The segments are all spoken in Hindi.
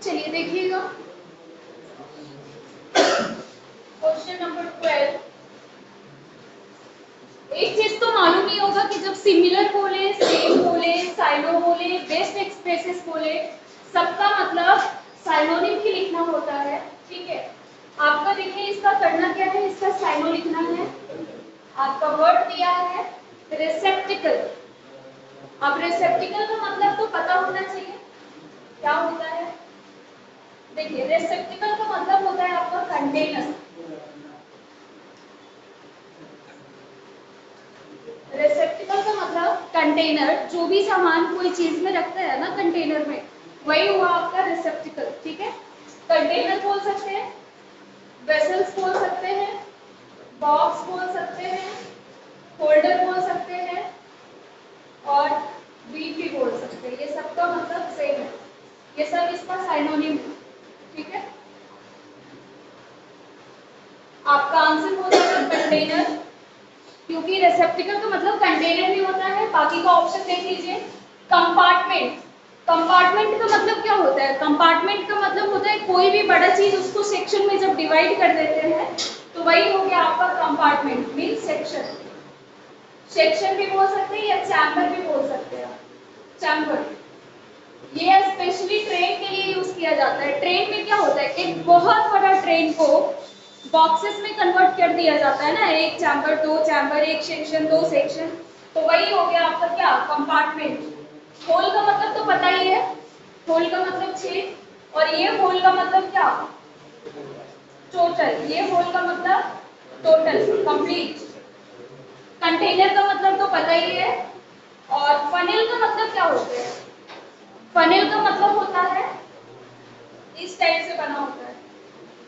चलिए देखिएगा क्वेश्चन नंबर 12। एक चीज तो मालूम ही होगा कि जब सिमिलर बोले, सेम बोले, साइनो बोले, बेस्ट एक्सप्रेसेस बोले, सबका मतलब साइनोनिम ही लिखना होता है। ठीक है, आपका देखिए इसका करना क्या है, इसका साइनो लिखना है। आपका वर्ड दिया है रिसेप्टिकल। अब रिसेप्टिकल का मतलब तो पता होना चाहिए क्या होता है। देखिए रिसेप्टिकल का मतलब होता है आपका कंटेनर। रिसेप्टिकल का मतलब कंटेनर, जो भी सामान कोई चीज में रखते हैं ना कंटेनर में, वही हुआ आपका रिसेप्टिकल। ठीक है, कंटेनर बोल सकते हैं, वेसल्स बोल सकते हैं, बॉक्स बोल सकते हैं, होल्डर बोल सकते हैं और बीट भी बोल सकते हैं। ये सबका मतलब सेम है, ये सब इसका साइनोनिम है। ठीक है, आपका आंसर हो जाएगा कंटेनर, क्योंकि रिसेप्टिकल का मतलब कंटेनर भी होता है। बाकी का ऑप्शन देख लीजिए। कंपार्टमेंट, कंपार्टमेंट का मतलब क्या होता है? कंपार्टमेंट का मतलब होता है कोई भी बड़ा चीज उसको सेक्शन में जब डिवाइड कर देते हैं तो वही हो गया आपका कंपार्टमेंट, मीन सेक्शन। सेक्शन भी बोल सकते हैं या चैम्बर भी बोल सकते हैं। चैम्बर ये स्पेशली ट्रेन के लिए यूज किया जाता है। ट्रेन में क्या होता है, एक बहुत बड़ा ट्रेन को बॉक्सेस में कन्वर्ट कर दिया जाता है ना, एक चैम्बर, दो चैम्बर, एक सेक्शन, दो सेक्शन, तो वही हो गया आपका क्या, कंपार्टमेंट। होल का मतलब तो पता ही है, होल का मतलब छेद, और ये होल का मतलब क्या, टोटल। ये होल का मतलब टोटल, कंप्लीट। कंटेनर का मतलब तो पता ही है। और फनेल का मतलब क्या होता है? फनेल का मतलब होता है इस टाइप से बना होता है।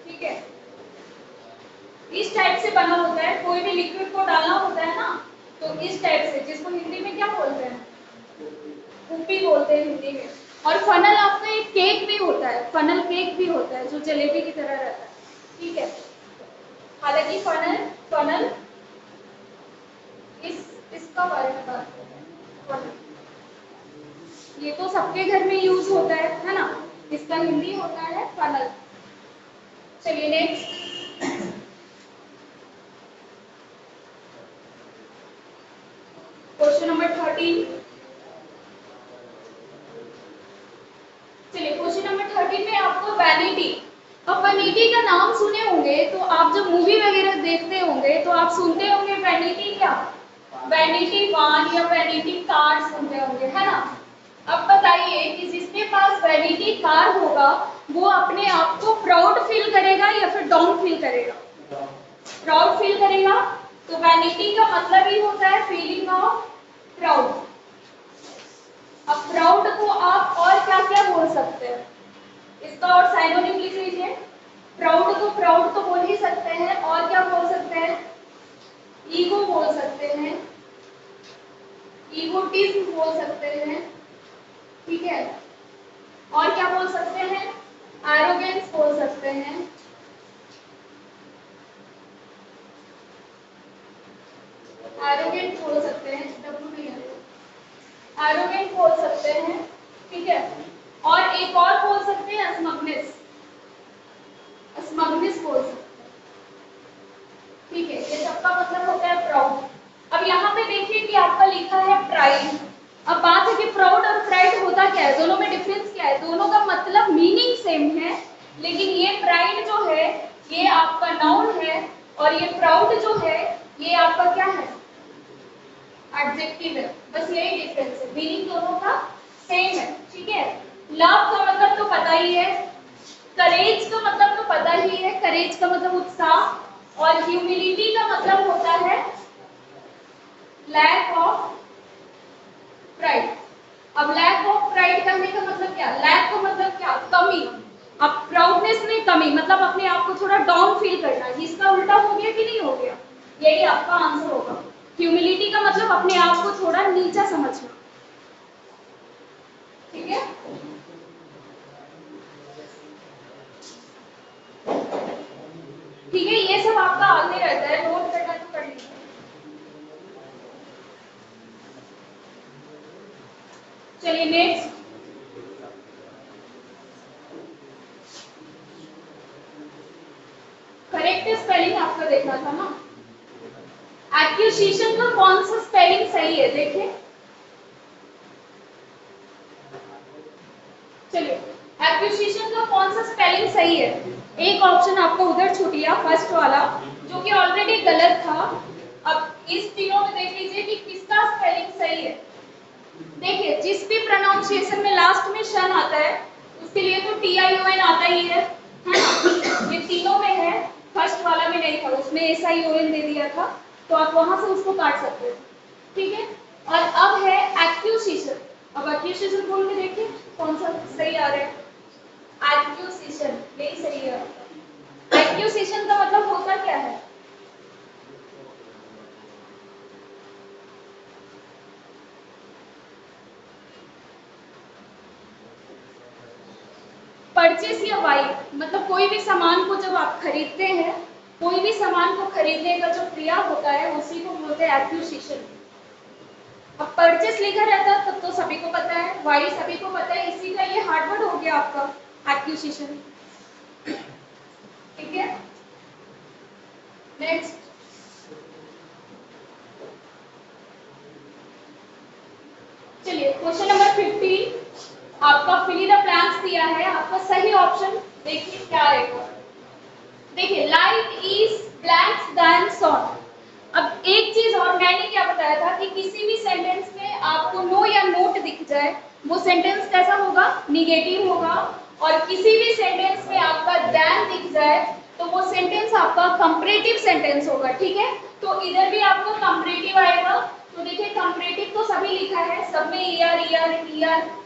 ठीक है, इस टाइप से बना होता है, कोई भी लिक्विड को डालना होता है ना, तो इस टाइप से, जिसको हिंदी में क्या बोलते हैं, कुप्पी बोलते हैं हिंदी में। और फनल आपका एक केक भी होता है, फनल केक भी होता है जो जलेबी की तरह रहता है। ठीक है, हालांकि फनल फनल इसका बारे में बात करते हैं। फनल ये तो सबके घर में यूज होता है ना, इसका हिंदी होता है फनल। चलिए नेक्स्ट क्वेश्चन नंबर 13। चलिए क्वेश्चन नंबर 13 में आपको वैनिटी। अब वैनिटी का नाम सुने होंगे तो आप जब मूवी वगैरह देखते होंगे तो आप सुनते होंगे वैनिटी क्या, वैनिटी वन या वैनिटी कार सुनते होंगे, है ना। अब बताइए कि जिसके पास वैनिटी कार होगा वो अपने आप को प्राउड फील करेगा या फिर डाउन फील करेगा? प्राउड फील करेगा। तो वैनिटी का मतलब ही होता है फीलिंग ऑफ प्राउड। अब प्राउड को आप और क्या क्या बोल सकते हैं, इसका और साइनोनिम लिख लीजिए। प्राउड तो बोल ही सकते हैं, और क्या बोल सकते हैं, ईगो बोल सकते हैं, ईगोटिज्म बोल सकते हैं। ठीक है, और क्या बोल सकते हैं, एरोगेंस बोल सकते हैं, एरोगेंट बोल सकते हैं, डब्ल्यू नहीं है, एरोगेंट बोल सकते हैं। ठीक है, और एक और बोल सकते हैं स्मगनेस, स्मगनेस बोल सकते हैं। ठीक है, ये सबका मतलब होता है प्राउड। अब यहाँ पे देखिए कि आपका लिखा है प्राइड। अब बात है कि प्राउड और प्राइड होता क्या है, दोनों में डिफरेंस क्या है? दोनों का मतलब मीनिंग सेम है, लेकिन ये प्राइड जो है ये आपका नाउन है, और ये प्राउड जो है ये आपका क्या है, एडजेक्टिव है। बस यही डिफरेंस है, मीनिंग दोनों का सेम है। ठीक है, लव का मतलब तो पता ही है, करेज का मतलब तो पता ही है, करेज का मतलब उत्साह, और ह्यूमिलिटी का मतलब होता है लैक ऑफ प्राइड। अब लैक ऑफ प्राइड करने का मतलब क्या, लैक का मतलब क्या, कमी। अब प्राउडनेस में कमी मतलब अपने आप को थोड़ा डाउन फील करना, इसका उल्टा हो गया कि नहीं हो गया, यही आपका आंसर होगा। ह्यूमिलिटी का मतलब अपने आप को थोड़ा नीचा समझना, ठीक है। ठीक है, ये सब आपका आगे रहता है, नोट करना तो कर लीजिए। चलिए नेक्स्ट, करेक्ट स्पेलिंग आपका देखना था ना। एक्यूजिशन का कौन सा स्पेलिंग सही है देखिए। चलिए एक्यूजिशन का कौन सा स्पेलिंग सही है, एक ऑप्शन आपको उधर छूट गया फर्स्ट वाला जो कि ऑलरेडी गलत था। अब इस तीनों में देख लीजिए कि किसका स्पेलिंग सही है। देखिए जिस भी प्रोनाउंसिएशन में लास्ट में शन आता है उसके लिए तो TION आता ही है ना, ये तीनों में है, फर्स्ट वाला में नहीं था, उसमें SION दे दिया था, तो आप वहां से उसको काट सकते हो, ठीक है। और अब है एक्यूजिशन, अब एक्यूजिशन बोल के देखिए कौन सा सही आ रहा है। एक्यूजिशन यही सही है। एक्यूजिशन का मतलब होता क्या है, परचेस या बाई, मतलब कोई भी सामान को जब आप खरीदते हैं, कोई भी सामान को खरीदने का जो क्रिया होता है उसी को बोलते हैं एक्यूजिशन। अब परचेस लिखा रहता है तब तो सभी को पता है, बाई सभी को पता है, इसी का ये हार्ड वर्ड हो गया आपका एक्यूजिशन, ठीक है। नेक्स्ट, चलिए क्वेश्चन नंबर 15 आपका फिल इन द ब्लैंक्स दिया है, आपका सही ऑप्शन देखिए क्या आएगा। देखिए light is blanks than song. अब एक चीज और मैंने क्या बताया था कि किसी भी सेंटेंस में आपको नो या नोट दिख जाए वो सेंटेंस कैसा होगा, निगेटिव होगा, और किसी भी सेंटेंस में आपका देन दिख जाए तो वो सेंटेंस आपका कंपैरेटिव सेंटेंस होगा, ठीक है। तो इधर भी आपको कंपैरेटिव आएगा, तो देखिए कंपैरेटिव तो सभी लिखा है, सब में ER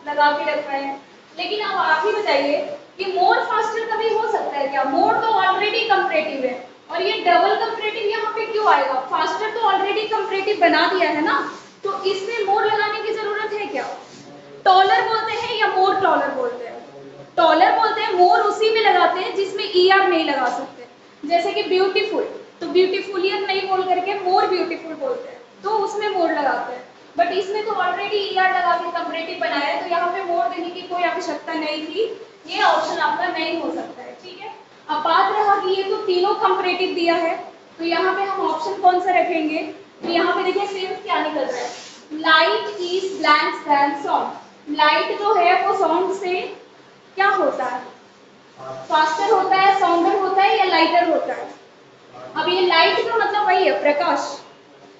लगा के रखा है, लेकिन अब आप ही बताइए कि मोर फास्टर कभी हो सकता है क्या, मोर तो ऑलरेडी कंपैरेटिव है और ये डबल कंपैरेटिव यहाँ पे क्यों आएगा, फास्टर तो ऑलरेडी कंपैरेटिव बना दिया है ना, तो इसमें मोर लगाने की जरूरत है क्या। टॉलर बोलते हैं या मोर टॉलर बोलते हैं, टॉलर बोलते हैं, मोर उसी में लगाते हैं जिसमें ER नहीं लगा सकते, जैसे कि ब्यूटीफुल, तो ब्यूटीफुलियर नहीं बोल करके मोर ब्यूटीफुल बोलते हैं, तो उसमें मोर लगाते हैं, बट इसमें तो ऑलरेडी ER लगा के कंपैरेटिव बनाया है, तो यहाँ पे मोर देने की कोई आवश्यकता नहीं थी, ये ऑप्शन आपका नहीं हो सकता है, ठीक है। अब बात रहा कि ये तो तीनों कंपैरेटिव दिया है, तो यहाँ पे हम ऑप्शन कौन सा रखेंगे, तो यहाँ पे देखिए सेंस क्या निकल रहा है, light is blanks than sound. Light जो है वो साउंड से क्या होता है, फास्टर होता है, साउंडर होता है या लाइटर होता है। अब ये लाइट का मतलब वही है प्रकाश,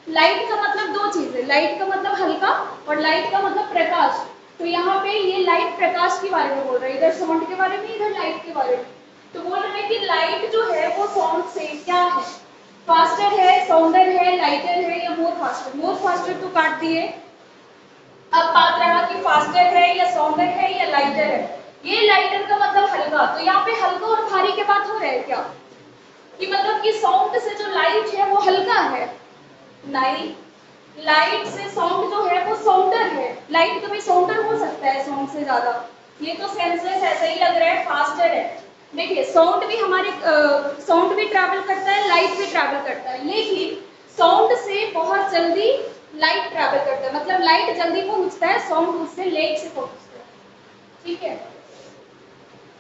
लाइट का मतलब दो चीज है, लाइट का मतलब हल्का और लाइट का मतलब प्रकाश, तो यहाँ पे ये लाइट प्रकाश के बारे में बोल रहा है, इधर साउंड के बारे में, इधर लाइट के बारे में, तो बोल रहे हैं कि लाइट जो है वो साउंड से क्या है, फास्टर है, साउंडर है, लाइटर है या मोर फास्टर। मोर फास्टर तो काट दिए, अब बात रहा कि फास्टर है या साउंडर है या लाइटर है, ये लाइटर का मतलब हल्का, तो यहाँ पे हल्का और भारी के बात हो रहा है क्या, कि मतलब कि साउंड से जो लाइट है वो हल्का है, नहीं, लाइट से साउंड जो है वो साउंडर है, लाइट कभी साउंडर हो सकता है साउंड से ज्यादा, ये तो सेंसलेस ऐसा ही लग रहा है, फास्टर है। देखिए साउंड भी हमारे साउंड भी ट्रैवल करता है, लाइट भी ट्रैवल करता है, लेकिन साउंड से बहुत जल्दी लाइट ट्रैवल करता है, मतलब लाइट जल्दी पहुंचता है, साउंड उससे लेट से पहुंचता है, ठीक है।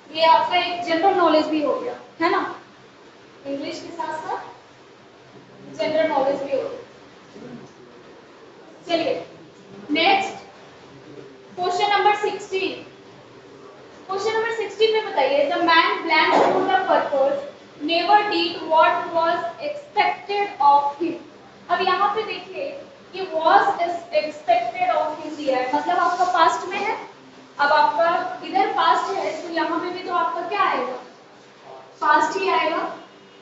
ये आपका एक जनरल नॉलेज भी हो गया है ना, इंग्लिश के साथ साथ जनरल नॉलेज भी हो गया। चलिए next, question number 16, question number 16 में बताइए, the man blank for the purpose never did what was expected of him. अब यहाँ पे देखिए कि वाज एक्सपेक्टेड ऑफ हिम दिया है, मतलब आपका पास्ट में है, अब आपका इधर पास्ट है तो यहाँ पे भी तो आपका क्या आएगा, पास्ट ही आएगा,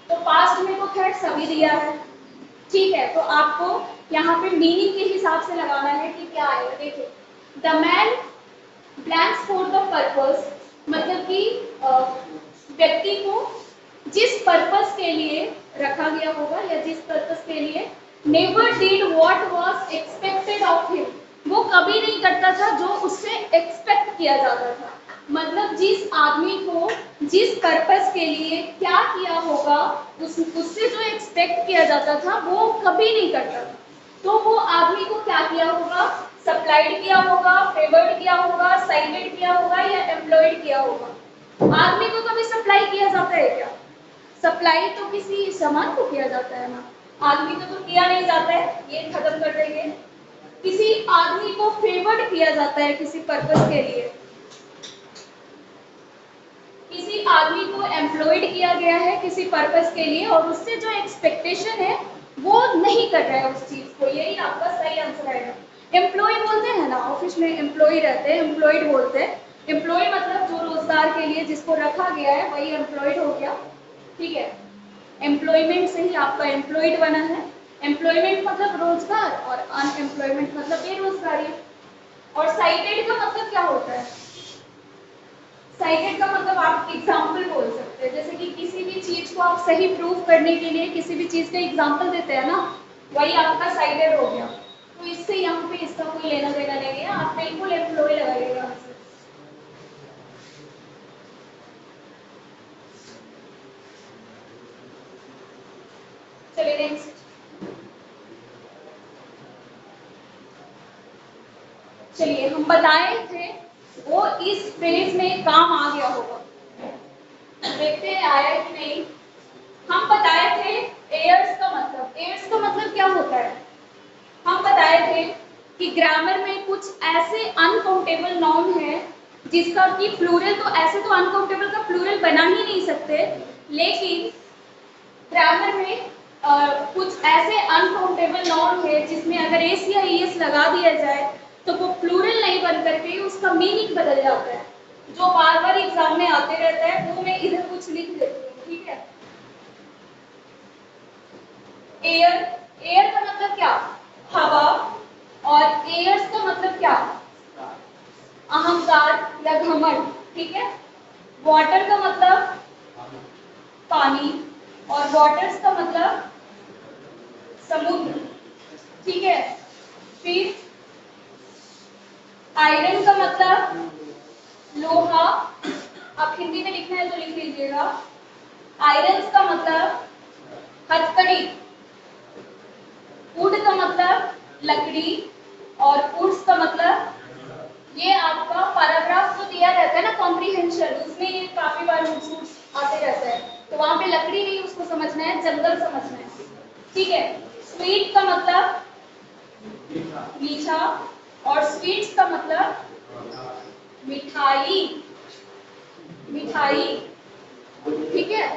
तो पास्ट में तो खैर सभी दिया है, ठीक है, तो आपको यहाँ पे मीनिंग के हिसाब से लगाना है कि क्या आएगा। देखिए, the man blanks for the purpose, मतलब कि व्यक्ति को जिस पर्पस के लिए रखा गया होगा या जिस पर्पस के लिए, never did what was expected of him, वो कभी नहीं करता था जो उससे एक्सपेक्ट किया जाता था। मतलब जिस आदमी को जिस पर्पस के लिए क्या किया होगा, उससे जो एक्सपेक्ट किया जाता था वो कभी नहीं करता था। तो वो आदमी को क्या किया होगा, सप्लाइड किया होगा, फेवर्ड किया होगा, साइडेड किया होगा या एम्प्लॉयड किया होगा। आदमी को कभी सप्लाई किया जाता है क्या? सप्लाई तो किसी सामान को किया जाता है ना, आदमी को तो किया नहीं जाता है। ये खत्म कर देंगे। किसी आदमी को फेवर्ड किया जाता है किसी पर्पस के लिए, किसी आदमी को एम्प्लॉयड किया गया है किसी पर्पस के लिए, और उससे जो एक्सपेक्टेशन है वो नहीं कर रहा है उस चीज को। यही आपका सही आंसर आएगा। एम्प्लॉय बोलते हैं ना, ऑफिस में एम्प्लॉय रहते हैं, एम्प्लॉयड बोलते हैं। एम्प्लॉय मतलब जो रोजगार के लिए जिसको रखा गया है वही एम्प्लॉयड हो गया। ठीक है, एम्प्लॉयमेंट से ही आपका एम्प्लॉयड बना है। एम्प्लॉयमेंट मतलब रोजगार और अनएम्प्लॉयमेंट मतलब बेरोजगारी। और साइटेड का मतलब क्या होता है? साइटेड का मतलब आप एग्जाम्पल बोल सकते हैं, जैसे कि किसी भी चीज को आप सही प्रूव करने के लिए किसी भी चीज का एग्जाम्पल देते हैं ना, वही आपका साइटेड हो गया। तो इससे यहाँ पे इसका कोई लेना देना नहीं है, आप बिल्कुल एम्प्लॉय लगाइएगा आंसर। चलिए नेक्स्ट। चलिए, हम बताए थे वो इस फ्रेज में काम आ गया होगा, देखते हैं आया कि नहीं। हम बताए थे एयर्स का मतलब, एयर्स का मतलब क्या होता है? हम बताए थे कि ग्रामर में कुछ ऐसे अनकाउंटेबल नाउन है जिसका कि प्लूरल, तो ऐसे तो अनकाउंटेबल का प्लूरल बना ही नहीं सकते, लेकिन ग्रामर में कुछ ऐसे अनकाउंटेबल नाउन है जिसमें अगर एस या ईएस लगा दिया जाए तो वो प्लूरल नहीं बन करके उसका मीनिंग बदल जाता है। जो बार बार एग्जाम में आते रहता है वो मैं इधर कुछ लिख देती हूँ, ठीक है। एयर, एयर का मतलब क्या? हवा। और एयर्स का मतलब क्या? अहंकार या घमंड, ठीक है। वाटर का मतलब पानी, और वाटर्स का मतलब समुद्र, ठीक है। फिर आयरन का मतलब लोहा, आप हिंदी में लिखना है तो लिख लीजिएगा। आयरन का मतलब हथकड़ी। वुड का मतलब लकड़ी, और वुड्स का मतलब, ये आपका पैराग्राफ जो दिया रहता है ना कॉम्प्रिहेंशन, उसमें ये काफी बार वुड्स आते रहता है, तो वहां पे लकड़ी नहीं उसको समझना है, जंगल समझना है, ठीक है। स्वीट का मतलब मीठा, और स्वीट्स का मतलब मिठाई, मिठाई, ठीक है।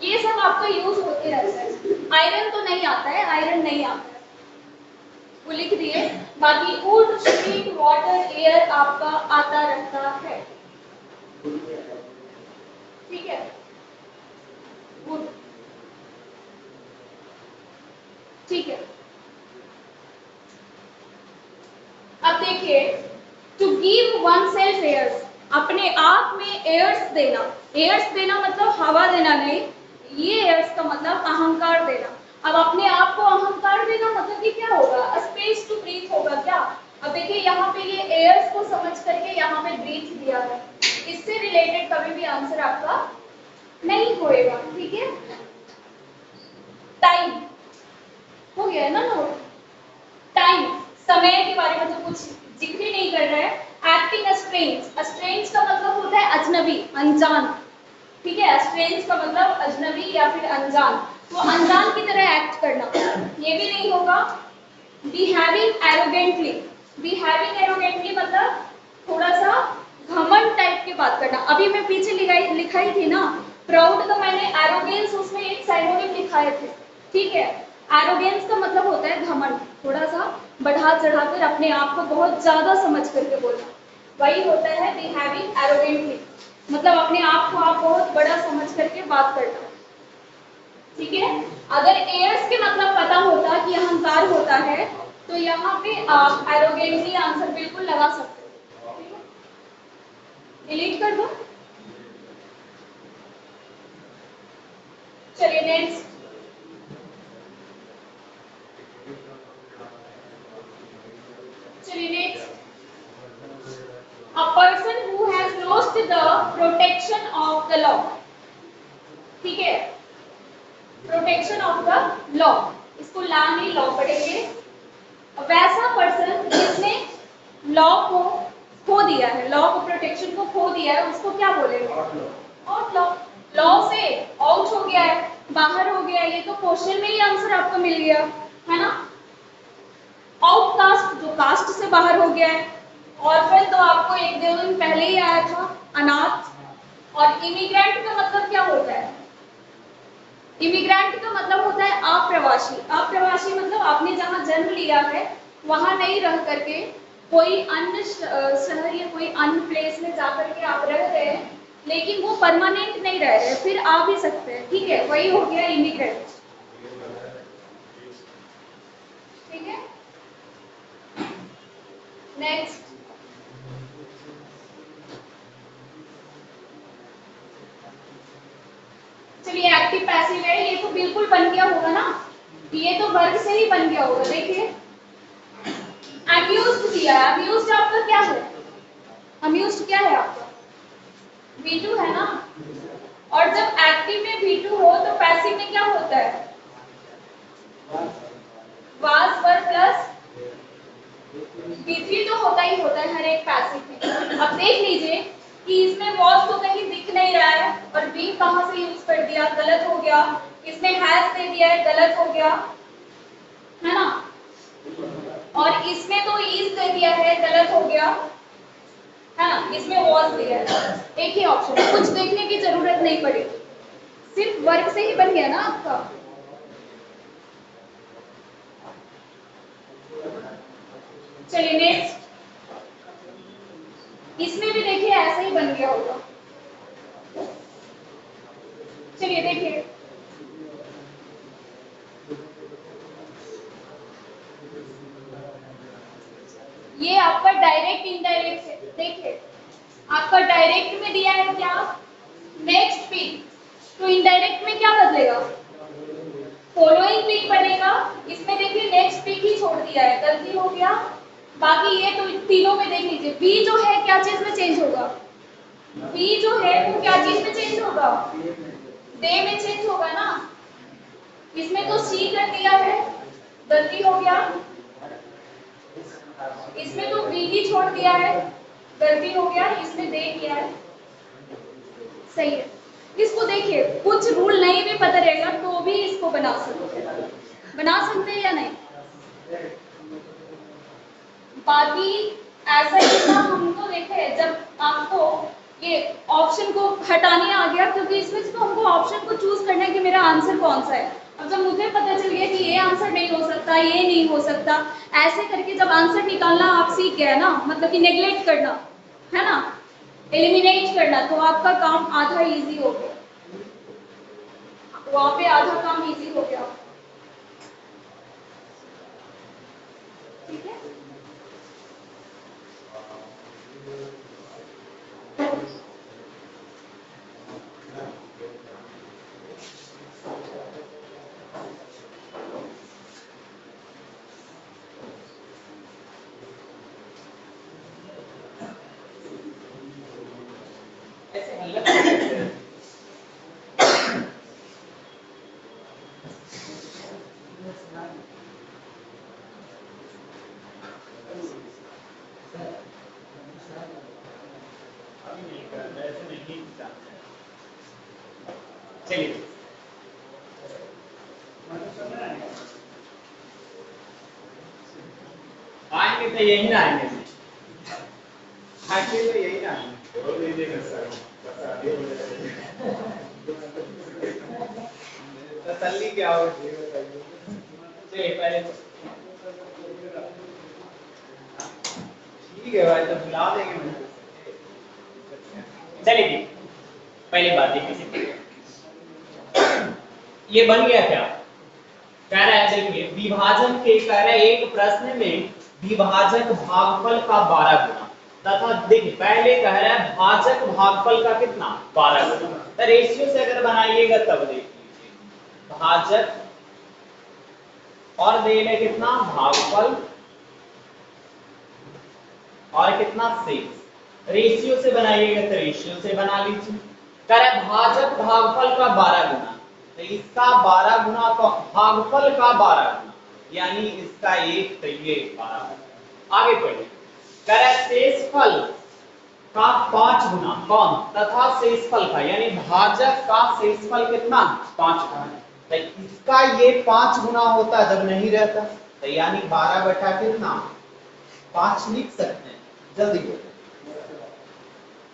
ये सब आपका यूज होते रहता है। आयरन तो नहीं आता है, आयरन नहीं आता है, वो लिख दिए। बाकी वुड, स्वीट, वाटर, एयर आपका आता रहता है, ठीक है। वुड, ठीक है। अब देखिए, to give oneself airs, अपने आप में एयर्स देना। एयर्स देना मतलब हवा देना नहीं, ये एयर्स का मतलब अहंकार देना। अब अपने आप को अहंकार देना मतलब कि क्या होगा? स्पेस टू ब्रीथ होगा क्या? अब देखिए यहाँ पे ये एयर्स को समझ करके यहाँ पे ब्रीथ दिया है, इससे रिलेटेड कभी भी आंसर आपका नहीं होएगा, ठीक है। टाइम हो गया है ना नोट? टाइम, समय के बारे में तो कुछ जिक्र ही नहीं कर रहा है। एक्टिंग स्ट्रेंज, स्ट्रेंज का मतलब होता है अजनबी, अनजान, ठीक है। स्ट्रेंज का मतलब अजनबी या फिर अनजान, तो अनजान की तरह एक्ट करना, ये भी नहीं होगा। बिहेविंग एरोगेंटली, बिहेविंग एरोगेंटली मतलब थोड़ा सा घमंड टाइप की बात करना। अभी मैं पीछे लिखाई थी ना प्राउड, तो मैंने एरोगेंस उसमें एक साइनोनिम लिखाए थे, ठीक है। एरोगेंस का मतलब होता है घमंड, थोड़ा सा बढ़ा चढ़ाकर अपने आप को बहुत ज्यादा समझ करके बोलना, वही होता है बिहेविंग एरोगेंटली, मतलब अपने आप को आप बहुत बड़ा समझ करके बात करना। ठीक है। अगर एयर्स के मतलब पता होता कि अहंकार होता है तो यहाँ पे आप एरोगेंटली आंसर बिल्कुल लगा सकते हो। डिलीट कर दो। चलिए नेक्स्ट। चलिए next. A person who has lost the protection of the law। ठीक है, प्रोटेक्शन ऑफ द लॉ, इसको लॉ नहीं लॉ पढ़ेंगे। वैसा पर्सन जिसने लॉ को खो दिया है, लॉ को प्रोटेक्शन को खो दिया है, उसको क्या बोलेंगे? Out law. लॉ से आउट हो गया है, बाहर हो गया है, ये तो क्वेश्चन में ही आंसर आपको मिल गया है ना। आउटकास्ट जो कास्ट से बाहर हो गया है। ऑर्फन तो आपको एक दो दिन पहले ही आया था, अनाथ। और इमिग्रेंट का मतलब क्या होता है? इमिग्रेंट का मतलब होता है अप्रवासी। अप्रवासी मतलब आपने जहाँ जन्म लिया है वहां नहीं रह करके कोई अन्य शहर या कोई अन्य प्लेस में जाकर के आप रह रहे हैं, लेकिन वो परमानेंट नहीं रह रहे, फिर आ भी सकते हैं, ठीक है, वही हो गया इमिग्रेंट। ठीक है, नेक्स्ट। चलिए एक्टिव पैसिव है, ये तो बिल्कुल बन गया होगा ना, ये तो वर्ग से ही बन गया होगा। देखिए अम्यूज्ड दिया है, अम्यूज्ड आपका क्या है? अम्यूज्ड क्या है आपका? V2 है ना। और जब एक्टिव में V2 हो तो पैसिव में क्या होता है? वाज वर प्लस V3 तो होता ही होता है हर एक पैसिव में। अब देख लीजिए कि इसमें वॉज तो कहीं दिख नहीं रहा है और बींग कहां से यूज कर दिया, गलत हो गया। इसमें हैज दे दिया है, गलत हो गया है ना। और इसमें तो इज दे दिया है, गलत हो गया है ना। इसमें वॉज दिया है, एक ही ऑप्शन, कुछ देखने की जरूरत नहीं पड़ी, सिर्फ वर्ग से ही बन गया ना आपका। चलिए नेक्स्ट। इसमें भी देखिए ऐसा ही बन गया होगा। चलिए देखिए ये आपका डायरेक्ट इनडायरेक्ट है। देखिए आपका डायरेक्ट में दिया है क्या? Next P. तो इनडायरेक्ट में क्या बदलेगा? फॉलोइंग पी बनेगा। इसमें देखिए नेक्स्ट पी ही छोड़ दिया है, गलती हो गया। बाकी ये तो तीनों में देख लीजिए, बी जो है क्या चीज में चेंज होगा? बी जो है वो क्या चीज में चेंज होगा? दे में चेंज होगा ना। इसमें तो सी कर दिया है, गलती हो गया। इसमें तो बी ही छोड़ दिया है, गलती हो गया। इसमें दे किया है, सही है। इसको देखिए कुछ रूल नहीं भी पता रहेगा तो भी इसको बना सकते हैं या नहीं? बाकी ऐसा ही था, हमको देखे जब आपको ये ऑप्शन को हटाने आ गया, क्योंकि इसमें से तो हमको ऑप्शन को चूज करना है कि मेरा आंसर कौन सा है। अब जब मुझे पता चल गया कि ये आंसर नहीं हो सकता, ये नहीं हो सकता, ऐसे करके जब आंसर निकालना आप सीख गए ना, मतलब कि नेग्लेक्ट करना है ना, एलिमिनेट करना, तो आपका काम आधा इजी हो गया, वहां पे आधा काम इजी हो गया। ठीक है, चलिए आएंगे तो यही ना आएंगे, आएंगे तो यही ना तसल्ली क्या हो। चलिए पहले ठीक है भाई, तो बुला देंगे मुझे। चलिए जी, पहली बात देखिए, ये बन गया क्या? कह रहा है देखिए विभाजन के, कह रहा है एक प्रश्न में विभाजक भागफल का 12 गुना तथा देखिए पहले कह रहा है भाजक भागफल का कितना 12 गुना। तो रेशियो से अगर बनाइएगा तब देख लीजिए भाजक और दे ले कितना भागफल और कितना शेष। रेशियो से बनाइएगा तो रेशियो से बना लीजिए। कह रहा है भाजक भागफल का 12 गुना, तो इसका 12 गुना तो भागफल का 12 गुना यानी इसका एक तो ये 12। आगे पढ़िए कह रहा है शेषफल का 5 गुना कौन तथा शेषफल का यानी भाजक का शेषफल कितना 5 गुना। तो इसका ये 5 गुना होता जब नहीं रहता, तो यानी 12 बटा कितना 5 लिख सकते हैं। जल्दी बोलो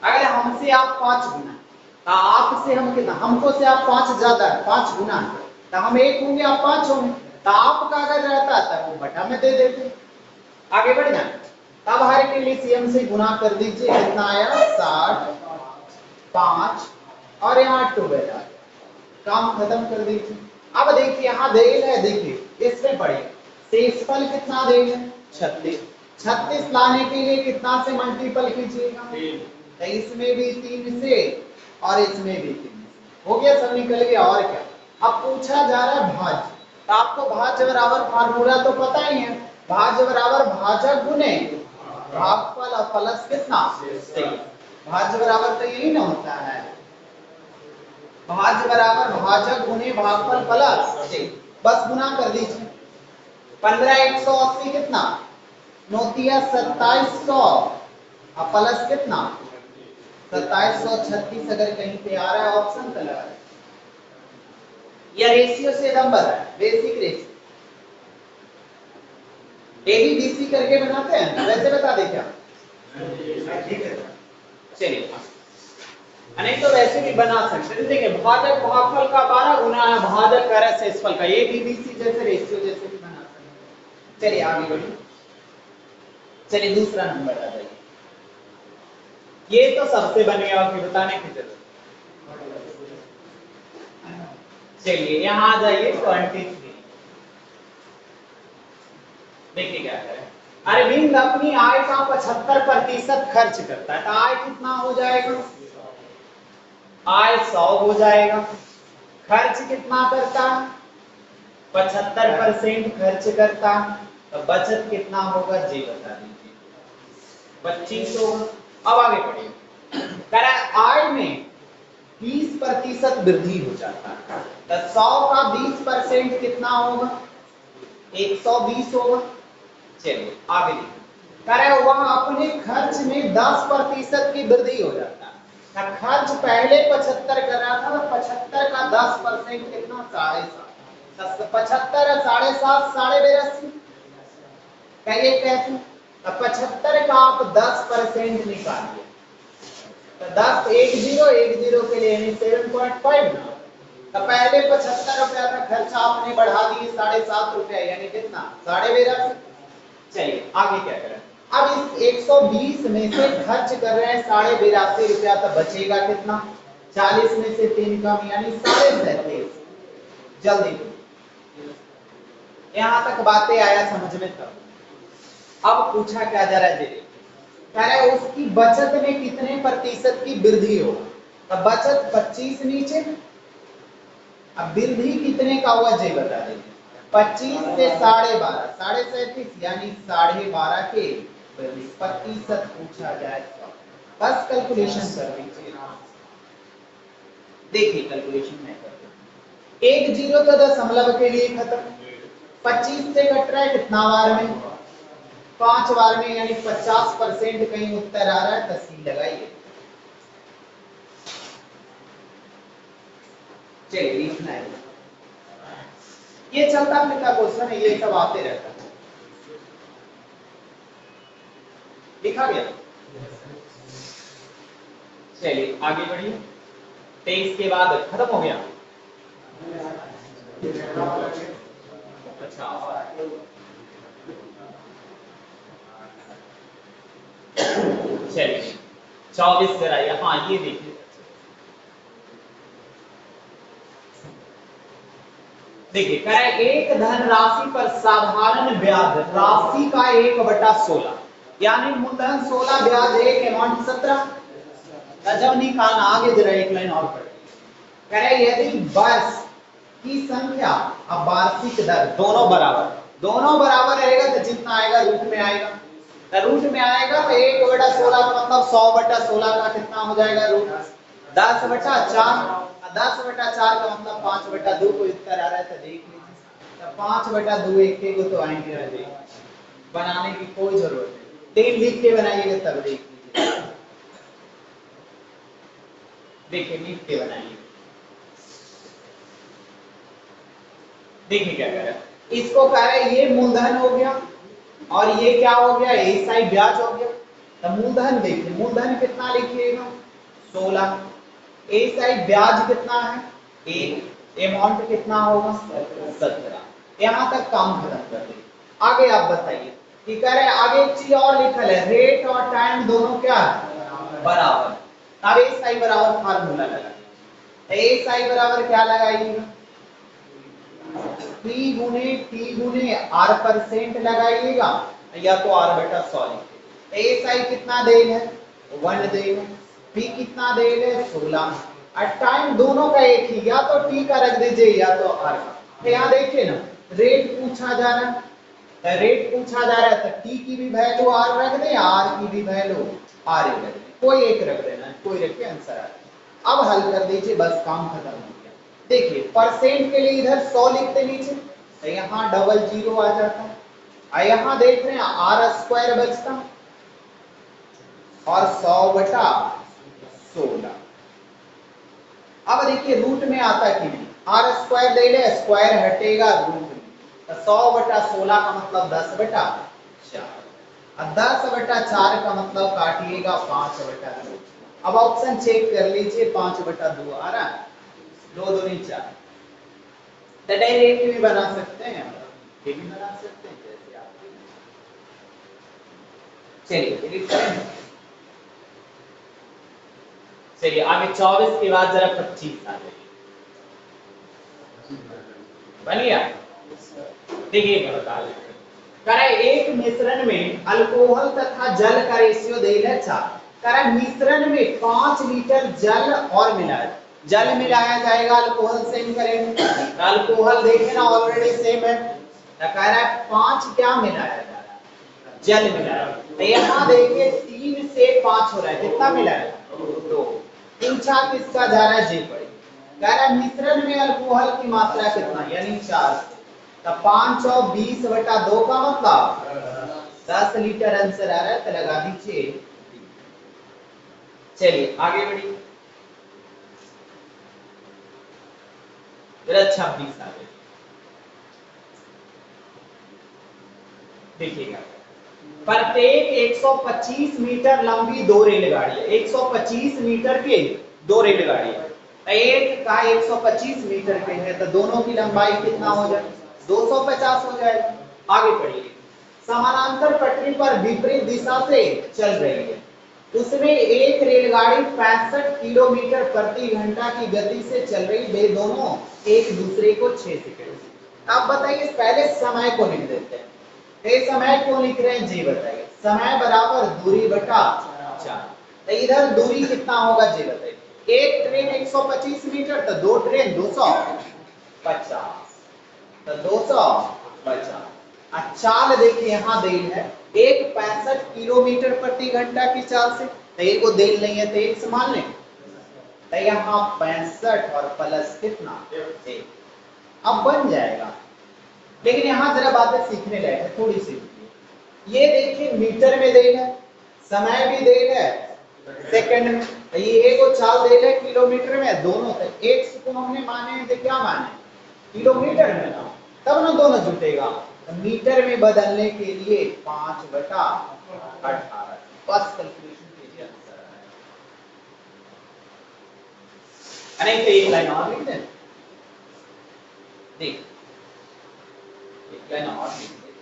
अगर हमसे आप 5 गुना तो आपसे हम कितना, हमको से आप 5 ज्यादा है 5 गुना है तो हम 1 होंगे आप 5 होंगे, तो आपका अगर रहता था वो बटा में दे देते। आगे बढ़ जाए तब हर के लिए सीएम से गुना कर दीजिए कितना आया 60 5 और यहाँ 12 काम खत्म कर दीजिए। अब देखिए यहाँ देल है, देखिए इसमें पढ़िए शेषफल कितना देल है 36, 36 लाने के लिए कितना से मल्टीपल कीजिएगा, तो इसमें भी 3 से और इसमें भी 3 से हो गया, सब निकल गया। और क्या अब पूछा जा रहा है भाज्य, तो आपको भाज्य बराबर फार्मूला तो पता ही है, भाज्य बराबर भाजक गुने भागफल और प्लस कितना शेष। भाज्य बराबर तो यही ना होता है, भाज्य बराबर भाजक गुने भागफल प्लस शेष, बस गुना कर दीजिए। 15 180 कितना 9 2700 और प्लस कितना 2736 अगर कहीं पे आ रहा है ऑप्शन तो लगा या रेशियो से नंबर है बेसिक रेशियो एबीबीसी करके बनाते हैं वैसे बता दे क्या चलिए नहीं तो वैसे भी बना सकते हैं। देखिए भाजक भागफल का 12 गुना है भाजक कर शेषफल का एबीबीसी जैसे रेशियो जैसे भी बना सकते हैं। चलिए आगे बढ़िए, चलिए दूसरा नंबर आ जाइए। ये तो सबसे बनेगा कि बताने की जरूरत। चलिए यहाँ आ जाइए 23। देखिए क्या करें, अरविंद अपनी आय का 75% खर्च करता है, तो आय कितना हो जाएगा, आय 100 हो जाएगा। खर्च कितना करता 75% खर्च करता, तो बचत कितना होगा जी बता दीजिए 25 होगा। अब आगे बढ़िए कह रहा है आय में 20% वृद्धि हो जाता है, तो 100 का 20% कितना होगा 120 होगा। चलिए आगे देखिए कह रहा है वह अपने खर्च में 10% की वृद्धि हो जाता है, तो खर्च पहले 75 कर रहा था, तो 75 का 10% कितना 7.5, 75 और 7.5 82, कहिए कैसे, तो 75 का आप 10% निकालिए, तो 10 10 के लिए यानी 7.5 ना, तो पहले 75 रुपया का खर्च आपने बढ़ा दिए 7.5 रुपया यानी कितना 82। चलिए आगे क्या करें, अब इस 120 में से खर्च कर रहे हैं 82 रुपया, तो बचेगा कितना 40 में से 3 कम यानी 37.5। जल्दी यहाँ तक बातें आया समझ में तब। अब पूछा क्या जा रहा है जी, कह रहा है उसकी बचत में कितने प्रतिशत की वृद्धि हो, तो बचत 25 नीचे, अब वृद्धि कितने का हुआ जी बता दीजिए 25 से 12.5 37.5 यानी 12.5 के प्रतिशत पूछा जाए तो बस कैलकुलेशन कर दीजिए। देखिए कैलकुलेशन में कर 1 0 तो दशमलव के लिए खत्म, 25 से कट रहा है कितना बार में 5 बार में यानी 50% कहीं उत्तर आ रहा है, तो सी लगाइए। चलिए लिखना है, ये चलता फिरता क्वेश्चन है, ये सब आते रहता है। लिखा गया, चलिए आगे बढ़िए। 23 के बाद खत्म हो गया। अच्छा चलिए 24 जरा यहाँ, हाँ ये देखिए देखिए कह रहा है एक धनराशि पर साधारण ब्याज राशि का 1/16, यानी मूलधन 16, ब्याज 1, अमाउंट 17। जब निकालना, आगे जरा एक लाइन और पढ़, कह रहे हैं यदि वर्ष की संख्या अब वार्षिक दर दोनों बराबर रहेगा तो जितना आएगा रूट में आएगा। तो रूट में आएगा तो 1/16 का मतलब 100/16 का कितना हो जाएगा रूट 10/4। 10/4 का मतलब 5/2 को उत्तर आ रहा है तो देख लीजिए। तो 5/2 एक को तो आएंगे रहे, बनाने की कोई जरूरत नहीं, 3 लिख के बनाइएगा तब देख लीजिए। देखिए लिख के बनाइए, देखिए क्या कर रहा है, इसको कह रहे हैं ये मूलधन हो गया और ये क्या हो गया, एसआई ब्याज हो गया। तो मूलधन देखिए, मूलधन कितना लिखिएगा 16, एसआई ब्याज कितना है 1, अमाउंट कितना होगा 17। यहां तक काम खत्म कर दिए। आगे आप बताइए कि कह रहे हैं आगे एक चीज और लिखल है, रेट और टाइम दोनों क्या है बराबर। अब एसआई बराबर फार्मूला लगाइए, एसआई बराबर क्या लगाइएगा P गुने T गुने R% लगाइएगा या तो R/100 लिखिए। एसआई कितना देल है 1 देल है, P कितना देल है 16, और टाइम दोनों का एक ही, या तो T का रख दीजिए या तो R का। तो यहाँ देखिए ना, रेट पूछा जा रहा है, रेट पूछा जा रहा है तो T की भी वैल्यू R रख दें, R की भी वैल्यू R रख दें, कोई एक रख देना, कोई रख के आंसर आ जाए। अब हल कर दीजिए, बस काम खत्म हो गया। देखिए परसेंट के लिए इधर 100 लिखते नीचे, तो यहाँ 00 आ जाता है, और यहाँ देख रहे हैं R² बचता और 100/16। अब देखिए रूट में आता कि नहीं, R² ले ले, स्क्वायर हटेगा रूट में, तो 100/16 का मतलब 10/4, और 10/4 का मतलब काटिएगा 5/2। अब ऑप्शन चेक कर लीजिए, 5/2 आ रहा है, 2 दूनी 4। तो डायरेक्ट भी बना सकते हैं, ये भी बना सकते हैं जैसे आप। चलिए एडिट करें, चलिए आगे 24 के बाद जरा 25 आ जाइए, बन गया। देखिए मैं बता देता हूं, करे एक मिश्रण में अल्कोहल तथा जल का रेशियो देल है 4। करे मिश्रण में 5 लीटर जल और मिलाया, जल मिलाया जाएगा, अल्कोहल सेम करेंगे, अल्कोहल देखे ना ऑलरेडी सेम है, तो कह रहा है 5 क्या मिलाया जा रहा है जल मिलाया। तो यहाँ देखिए 3 से 5 हो रहा है, कितना मिलाया 2, पूछा किसका जा रहा है जे पड़ी, कह रहा है मिश्रण में अल्कोहल की मात्रा कितना यानी 4, तो 5 और 20/2 का मतलब 10 लीटर आंसर आ रहा है, तो लगा दीजिए। चलिए आगे बढ़िए, जरा 26 आ गए, देखिएगा प्रत्येक 125 मीटर लंबी 2 रेलगाड़ियां, 125 मीटर के 2 रेलगाड़ियां, एक का 125 मीटर के है, तो दोनों की लंबाई कितना हो जाए 250 हो जाएगा। आगे पढ़िए, समानांतर पटरी पर विपरीत दिशा से चल रही है, उसमें एक रेलगाड़ी 65 किलोमीटर प्रति घंटा की गति से चल रही, वे दोनों एक दूसरे को 6 सेकंड। अब बताइए, पहले समय को लिख देते हैं, ये समय क्यों लिख रहे हैं जी बताइए, समय बराबर दूरी बटा 4, तो इधर दूरी कितना होगा जी बताइए, एक ट्रेन 125 मीटर, तो 2 ट्रेन 250, तो 250। चाल देखिए यहाँ देल है, एक 65 किलोमीटर प्रति घंटा की चाल से, तो एक को देल नहीं है तो एक से मान लें, तो यहाँ 65 और प्लस कितना 1, अब बन जाएगा। लेकिन यहाँ जरा बातें सीखने लायक है थोड़ी सी, ये देखिए मीटर में देल है, समय भी देल है सेकंड में, तो ये एक को चाल देल है किलोमीटर में, दोनों तक एक को हमने माने हैं, तो क्या माने किलोमीटर में ना, तब ना दोनों जुटेगा। तो मीटर में बदलने के लिए 5/18, बस कैलकुलेशन कीजिए आंसर आएगा। नहीं तो एक लाइन और लिख दें, देख एक लाइन और लिख दें,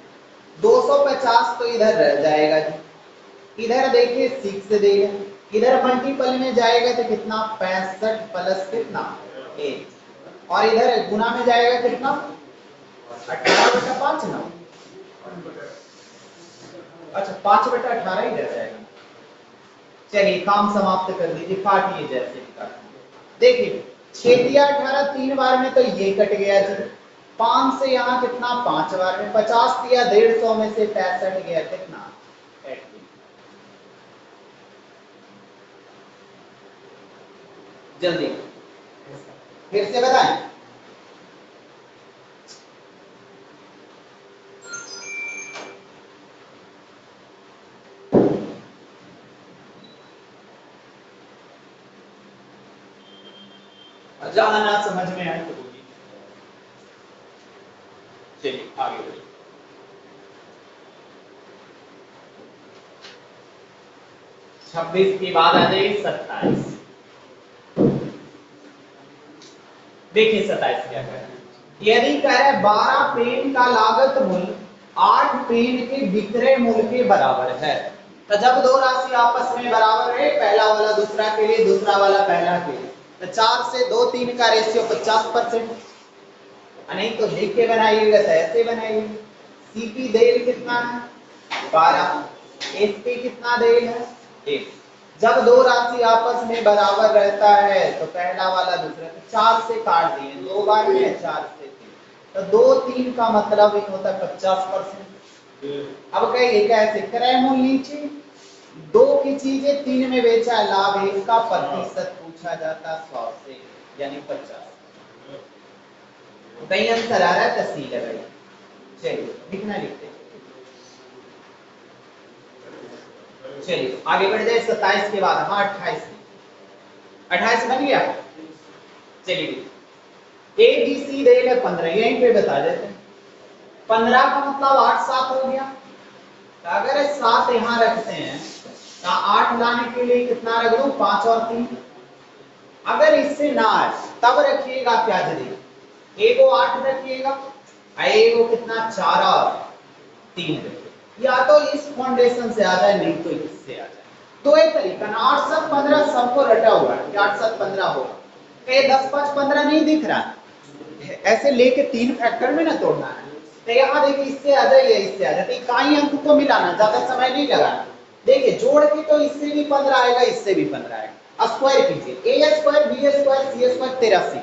250 तो इधर रह जाएगा जी, इधर देखिए 6 देगा, इधर मल्टीपल में जाएगा तो कितना 65 प्लस कितना 1, और इधर गुना में जाएगा कितना 18/5 ना, अच्छा 5/18 ही रह जाएगा। चलिए काम समाप्त कर दीजिए, काटिए जैसे भी काटिए। देखिए 6 दिया 18 3 बार में तो ये कट गया जी, 5 से यहाँ कितना 5 बार में, 50 दिया 150 में से 65 गया कितना 80। जल्दी फिर से बताएं। जहां ना समझ में आए तो बोलिए। चलिए आगे बढ़िए। 26 के बाद आ जाइए 27। देखिए 27 क्या कह रहा है, यदि कह रहा है 12 पेन का लागत मूल्य 8 पेन के विक्रय मूल्य के बराबर है, तो जब दो राशि आपस में बराबर है, पहला वाला दूसरा के लिए, दूसरा वाला पहला के लिए, तो 4 से 2 3 का रेशियो 50%। नहीं तो लिख के बनाइएगा तो ऐसे बनाइए, सीपी देल कितना है 12, एसपी कितना देल है 1। जब दो राशि आपस में बराबर रहता है तो पहला वाला दूसरा, तो 4 से काट दिए 2 बार में, 4 से 3, तो 2 3 का मतलब एक होता है 50%। अब कहिए कैसे, क्रय मूल्य नीचे, 2 की चीजें 3 में बेचा है, लाभ 1 का प्रतिशत पूछा जाता 100 से, यानी 50। कहीं आंसर आ रहा है तो सी लगाइए। चलिए लिखना लिखते हैं। चलिए आगे बढ़ जाए 27 के बाद, हाँ 28 बन गया। चलिए ए बी सी दे रहे 15, यहीं पे बता देते हैं। 15 का मतलब 8 7 हो गया, तो अगर 7 यहाँ रखते हैं तो 8 लाने के लिए कितना रख दूं 5 और 3। अगर इससे ना आए तब रखिएगा क्या जरिए, ए को 8 रखिएगा, ए को कितना 4 और 3 रखिएगा, या तो इस फाउंडेशन से आ जाए नहीं तो इससे आ जाए। तो एक तरीका ना 8 7 15 सबको रटा हुआ है, 8 7 15 होगा, ये 10 5 15 नहीं दिख रहा, ऐसे लेके 3 फैक्टर में ना तोड़ना है। तो यहाँ देखिए इससे आ जाए या इससे आ जाए, तो इकाई अंक को मिलाना, ज्यादा समय नहीं लगाना। देखिए जोड़ के तो इससे भी 15 आएगा, इससे भी 15 आएगा, स्क्वायर कीजिए, ए स्क्वायर बी स्क्वायर सी स्क्वायर 83,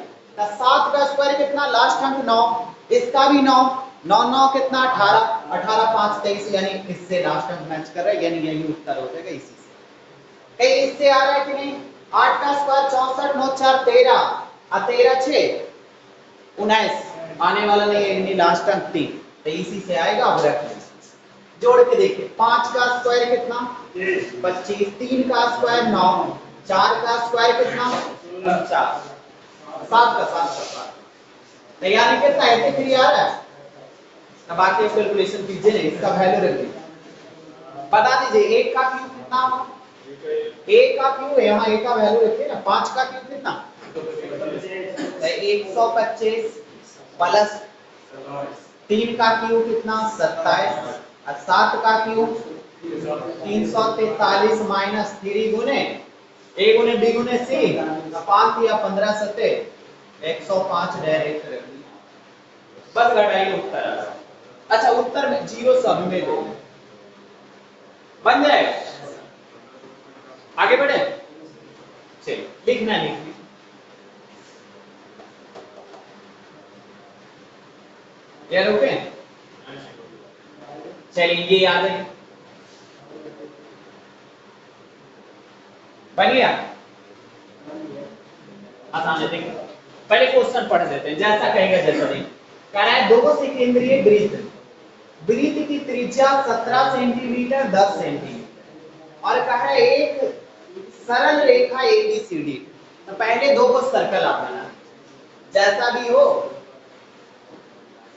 7 का स्क्वायर कितना लास्ट अंक 9, इसका भी 9 9 9 कितना 18, 18 5 23, यानी इससे लास्ट अंक मैच कर रहा है, यानी यही उत्तर हो जाएगा इसी से। कहीं इससे आ रहा है कि नहीं, 8 का स्क्वायर 64 9 4 13 और 13 6 19, आने वाला नहीं है, यानी लास्ट अंक 3, तो इसी से आएगा। अब रख लें, जोड़ के देखिए 5 का स्क्वायर कितना 25, 3 का स्क्वायर 9, 4 का स्क्वायर कितना 49, 7 का 7, तो यानी कितना 83 आ रहा है। अब बाकी कैलकुलेशन कीजिए ना, इसका वैल्यू रख दीजिए, बता दीजिए 1 का क्यूब कितना होगा, 1 का क्यूब है, यहाँ 1 का वैल्यू रखिए ना, 5 का क्यूब कितना 125 प्लस 3 का क्यूब कितना 27, और 7 का क्यूब 343 माइनस 3 गुने a गुने b गुने c, 5 या 15 सत्ते 105 डायरेक्ट रख दिया, बस घटाइए उत्तर आ रहा। अच्छा उत्तर में 0 सब में दो बन जाएगा। आगे बढ़े, चलिए लिखना लिखिए, यार ओके। चलिए ये याद है, बन गया आसान है। देखिए पहले क्वेश्चन पढ़ देते हैं, जैसा कहेगा जैसा नहीं। कह रहा है 2 सेकेंडरी वृत्त, वृत्त की त्रिज्या 17 सेंटीमीटर 10 सेंटीमीटर, और कह रहा है एक सरल रेखा एबीसीडी, तो पहले 2 को सर्कल आप बनाना, जैसा भी हो,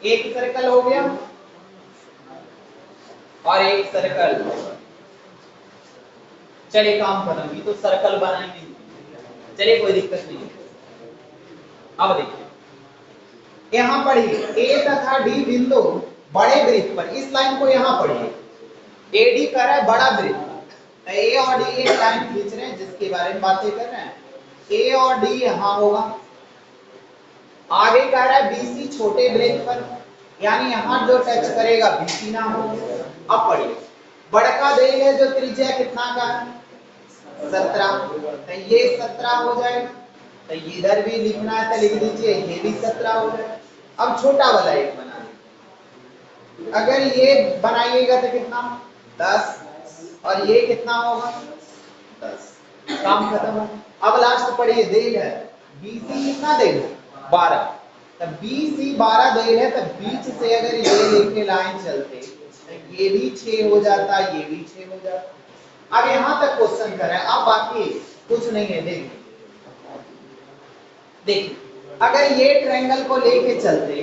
एक सर्कल हो गया और एक सर्कल। चलिए काम करेंगे तो सर्कल बनाएंगे, चलिए कोई दिक्कत नहीं है। अब देखिए यहां पढ़िए ए तथा डी बिंदु बड़े वृत्त पर, इस लाइन को यहां पढ़िए, एडी कर रहा है बड़ा वृत्त, तो ए और डी एक लाइन खींच रहे हैं जिसके बारे में बातें कर रहे हैं, ए और डी यहां होगा। आगे कह रहा है बीसी छोटे वृत्त पर, यानी यहाँ जो टच करेगा बीसी ना हो। अब पढ़िए, बड़का देल है जो त्रिज्या कितना का है 17, तो ये 17 हो जाएगा, तो इधर भी लिखना है तो लिख दीजिए ये भी 17 हो जाएगा। अब छोटा वाला एक बना लीजिए, अगर ये बनाइएगा तो कितना 10 और ये कितना होगा 10, काम खत्म हो। अब लास्ट पढ़िए, देल है बीसी कितना देल है 12, तब बीसी 12 देल है, तब बीच से अगर ये लेके लाइन चलते तो ये भी 6 हो जाता, ये भी 6 हो जाता। अब यहां तक क्वेश्चन कर रहे हैं, अब बाकी कुछ नहीं है। देखिए अगर ये ट्रायंगल को लेके चलते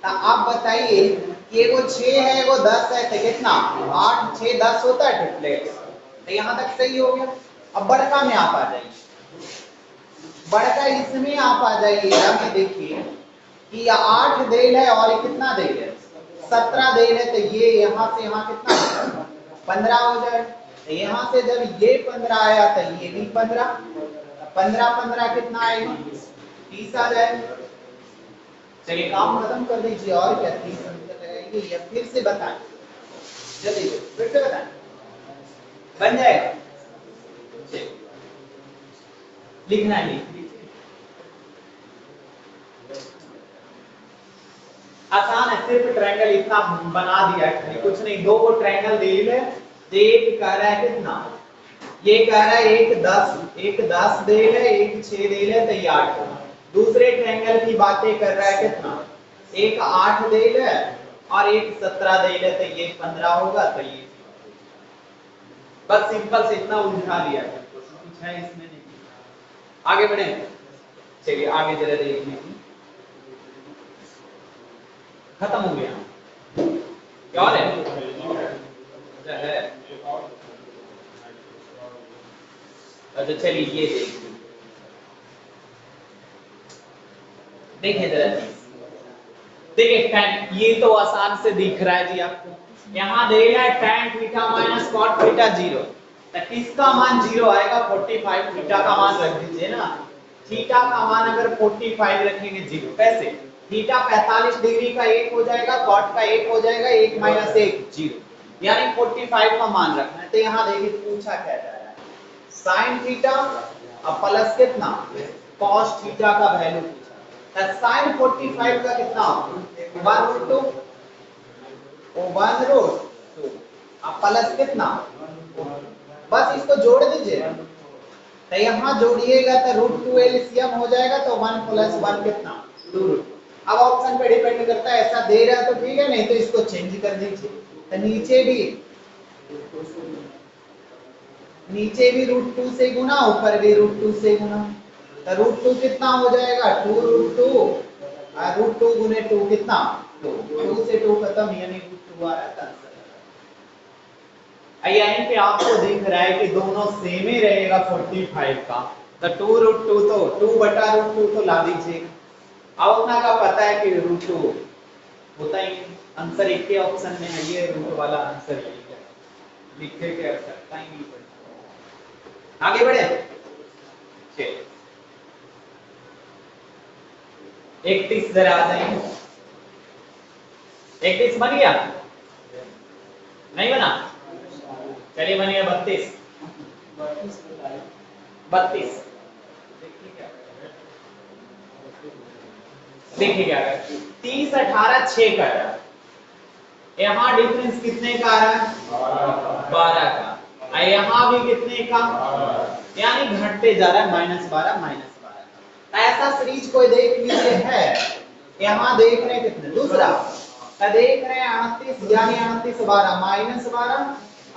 तो आप बताइए ये वो 6 है वो 10 है, तो कितना 8 6 10 होता है ट्रिपलेट। तो यहां तक सही हो गया। अब बड़का में आप आ जाइए, बड़का इसमें आप आ जाइएगा कि देखिए कि 8 देल है और ये कितना देल है 17 देल है, तो ये यहां से यहां कितना 15 हो जाए। तो यहां से जब ये 15 आया तो ये भी 15, 15 15 कितना आएगा 30 आ जाएगा। चलिए काम खत्म कर दीजिए, और क्या 30 अंतर लगाइए या फिर से बताएं, जल्दी फिर से बताएं, बन जाएगा। लिखना है, लिख लीजिए, आसान है, सिर्फ ट्रायंगल इतना बना दिया है, कुछ नहीं। दो को ट्रायंगल दे है, एक कह रहा है कितना, ये कह रहा है एक 10 दे है, एक 6 दे है, तो ये 8 होगा। दूसरे ट्रायंगल की बातें कर रहा है कितना, एक 8 दे है और एक 17 दे है, तो ये 15 होगा, तो ये बस सिंपल से इतना उलझा दिया है, कुछ है इसमें नहीं। आगे बढ़े, चलिए आगे जरा देख लीजिए, खत्म हो गया क्या है अच्छा चलिए ये देखिए जरा, देखिए tan, ये तो आसान से दिख रहा है जी आपको, यहाँ दे रहा है tan theta minus cot theta 0, तो किसका मान 0 आएगा 45, थीटा का मान रख दीजिए ना, थीटा का मान अगर 45 रखेंगे 0, कैसे थीटा 45 डिग्री का 1 हो जाएगा, cot का 1 हो जाएगा, 1 माइनस 1 0, यानी 45 का मान रखना है। तो यहाँ देखिए पूछा क्या जा रहा है, sin थीटा अब प्लस कितना cos थीटा का वैल्यू पूछा, sin 45 का कितना 1/2 1/2 अब प्लस कितना, बस इसको जोड़ दीजिए, तो यहाँ जोड़िएगा तो √2 एलसीएम हो जाएगा, तो 1 + 1 कितना 2 √2। अब ऑप्शन पे डिपेंड करता है, ऐसा दे रहा है तो ठीक है, नहीं तो इसको चेंज कर दीजिए, तो नीचे भी √2 से गुना, ऊपर भी √2 से गुना, तो √2 कितना हो जाएगा 2 √2 और √2 गुने 2 कितना 2, 2 से 2 खत्म, यानी √2 आ रहा है। यहीं पे आपको दिख रहा है कि दोनों सेम ही रहेगा 45 का, तो 2 √2 तो 2/√2 तो ला दीजिए। अब उतना का पता है कि √2 होता ही नहीं, आंसर एक ही ऑप्शन में है, ये रूट वाला आंसर यही है, लिखे के आवश्यकता ही नहीं पड़ती। आगे बढ़े, चलिए 31 जरा आ जाएंगे, 31 बन गया नहीं बना, चलिए बनिए 32 देखिए क्या कर 30 18 6 का है, यहाँ डिफरेंस कितने का आ रहा है 12 का, यहाँ भी कितने का, यानी घटते जा रहा है -12 ऐसा सीरीज कोई देख लीजिए है, यहाँ देख रहे हैं कितने, दूसरा देख रहे हैं 38 यानी 38 12 -12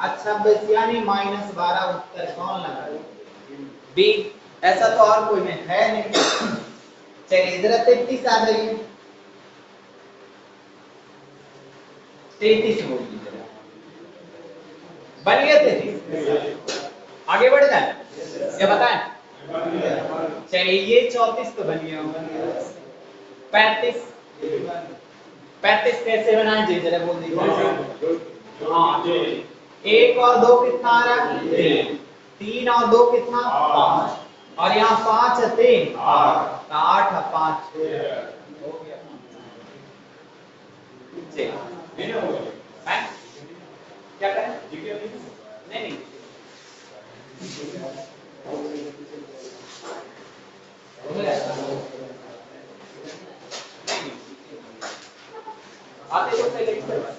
अच्छा बस यानी -12, उत्तर कौन लगा बी, ऐसा तो और कोई में है नहीं। चलिए इधर 33 आ जाइए, 33 बोलिए जरा, बन गया 33, आगे बढ़ जाए क्या बताएं, चलिए ये 34 तो बन गया होगा, 35 कैसे बनाए जी जरा बोल दीजिए, हाँ 1 और 2 कितना आ रहा है 3 और 2 कितना 5, और यहाँ 5 है 3 8 5 हो गया। चलिए मैम क्या करें नहीं नहीं आते तो सेलेक्ट करवा